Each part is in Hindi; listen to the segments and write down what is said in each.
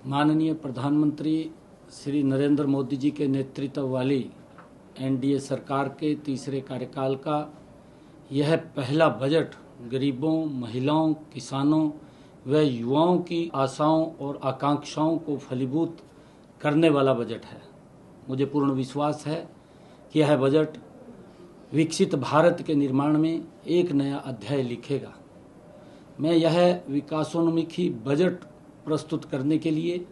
माननीय प्रधानमंत्री श्री नरेंद्र मोदी जी के नेतृत्व वाली एनडीए सरकार के तीसरे कार्यकाल का यह पहला बजट गरीबों, महिलाओं, किसानों व युवाओं की आशाओं और आकांक्षाओं को फलीभूत करने वाला बजट है। मुझे पूर्ण विश्वास है कि यह बजट विकसित भारत के निर्माण में एक नया अध्याय लिखेगा। मैं यह विकासोन्मुखी बजट प्रस्तुत करने के लिए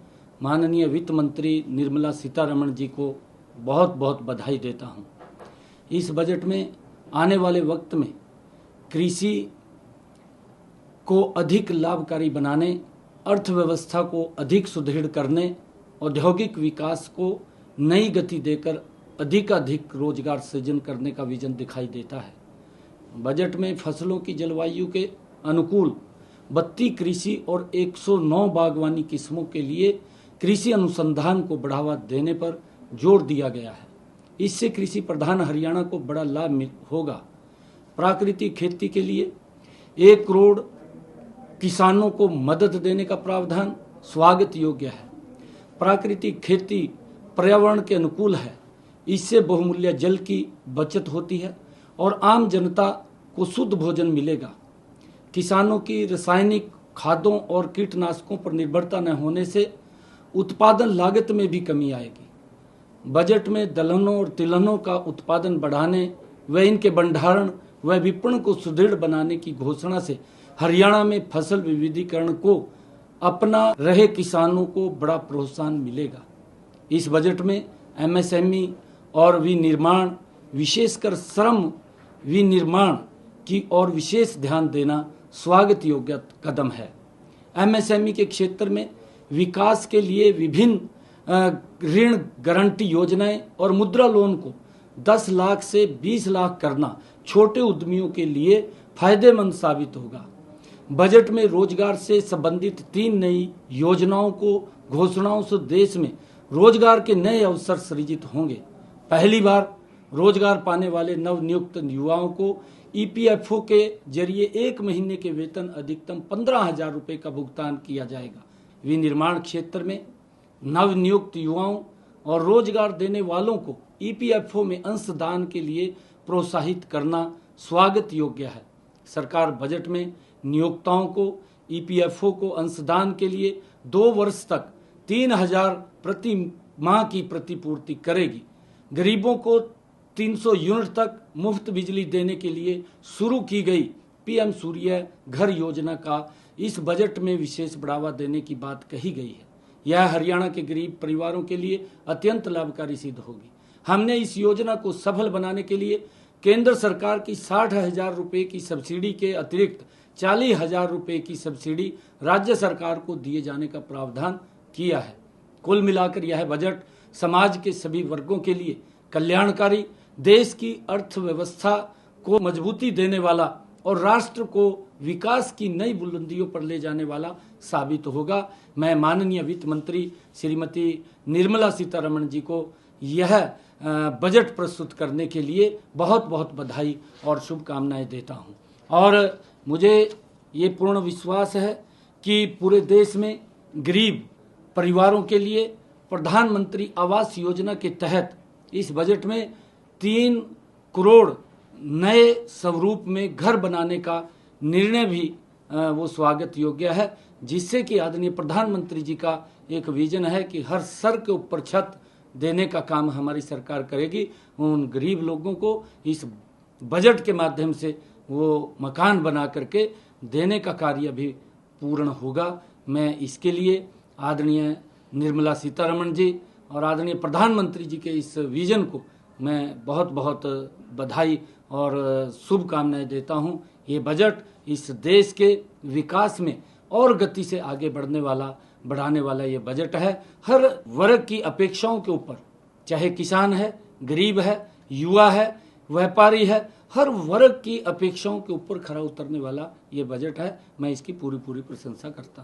माननीय वित्त मंत्री निर्मला सीतारमण जी को बहुत बहुत बधाई देता हूं। इस बजट में आने वाले वक्त में कृषि को अधिक लाभकारी बनाने, अर्थव्यवस्था को अधिक सुदृढ़ करने, औद्योगिक विकास को नई गति देकर अधिकाधिक रोजगार सृजन करने का विजन दिखाई देता है। बजट में फसलों की जलवायु के अनुकूल 32 कृषि और 109 बागवानी किस्मों के लिए कृषि अनुसंधान को बढ़ावा देने पर जोर दिया गया है। इससे कृषि प्रधान हरियाणा को बड़ा लाभ होगा। प्राकृतिक खेती के लिए 1 करोड़ किसानों को मदद देने का प्रावधान स्वागत योग्य है। प्राकृतिक खेती पर्यावरण के अनुकूल है। इससे बहुमूल्य जल की बचत होती है और आम जनता को शुद्ध भोजन मिलेगा। किसानों की रासायनिक खादों और कीटनाशकों पर निर्भरता न होने से उत्पादन लागत में भी कमी आएगी। बजट में दलहनों और तिलहनों का उत्पादन बढ़ाने व इनके भंडारण व विपणन को सुदृढ़ बनाने की घोषणा से हरियाणा में फसल विविधीकरण को अपना रहे किसानों को बड़ा प्रोत्साहन मिलेगा। इस बजट में एमएसएमई और विनिर्माण, विशेषकर श्रम विनिर्माण की ओर विशेष ध्यान देना स्वागत योग्य कदम है। एमएसएमई के क्षेत्र में विकास के लिए विभिन्न ऋण गारंटी योजनाएं और मुद्रा लोन को 10 लाख से 20 लाख करना छोटे उद्यमियों के लिए फायदेमंद साबित होगा। बजट में रोजगार से संबंधित 3 नई योजनाओं को घोषणाओं से देश में रोजगार के नए अवसर सृजित होंगे। पहली बार रोजगार पाने वाले नवनियुक्त युवाओं को ईपीएफओ के जरिए 1 महीने के वेतन अधिकतम 15,000 रुपये का भुगतान किया जाएगा। विनिर्माण क्षेत्र में नवनियुक्त युवाओं और रोजगार देने वालों को ईपीएफओ में अंशदान के लिए प्रोत्साहित करना स्वागत योग्य है। सरकार बजट में नियोक्ताओं को ईपीएफओ को अंशदान के लिए 2 वर्ष तक 3,000 प्रति माह की प्रतिपूर्ति करेगी। गरीबों को 300 यूनिट तक मुफ्त बिजली देने के लिए शुरू की गई पीएम सूर्य घर योजना का इस बजट में विशेष बढ़ावा देने की बात कही गई है। यह हरियाणा के गरीब परिवारों के लिए अत्यंत लाभकारी सिद्ध होगी। हमने इस योजना को सफल बनाने के लिए केंद्र सरकार की 60,000 रुपये की सब्सिडी के अतिरिक्त 40,000 रुपये की सब्सिडी राज्य सरकार को दिए जाने का प्रावधान किया है। कुल मिलाकर यह बजट समाज के सभी वर्गों के लिए कल्याणकारी, देश की अर्थव्यवस्था को मजबूती देने वाला और राष्ट्र को विकास की नई बुलंदियों पर ले जाने वाला साबित होगा। मैं माननीय वित्त मंत्री श्रीमती निर्मला सीतारमण जी को यह बजट प्रस्तुत करने के लिए बहुत बहुत बधाई और शुभकामनाएं देता हूं। और मुझे ये पूर्ण विश्वास है कि पूरे देश में गरीब परिवारों के लिए प्रधानमंत्री आवास योजना के तहत इस बजट में 3 करोड़ नए स्वरूप में घर बनाने का निर्णय भी वो स्वागत योग्य है, जिससे कि आदरणीय प्रधानमंत्री जी का एक विजन है कि हर सर के ऊपर छत देने का काम हमारी सरकार करेगी। उन गरीब लोगों को इस बजट के माध्यम से वो मकान बना करके देने का कार्य भी पूर्ण होगा। मैं इसके लिए आदरणीय निर्मला सीतारमण जी और आदरणीय प्रधानमंत्री जी के इस विजन को मैं बहुत बहुत बधाई और शुभकामनाएं देता हूं। ये बजट इस देश के विकास में और गति से आगे बढ़ाने वाला ये बजट है। हर वर्ग की अपेक्षाओं के ऊपर, चाहे किसान है, गरीब है, युवा है, व्यापारी है, हर वर्ग की अपेक्षाओं के ऊपर खरा उतरने वाला ये बजट है। मैं इसकी पूरी प्रशंसा करता हूं।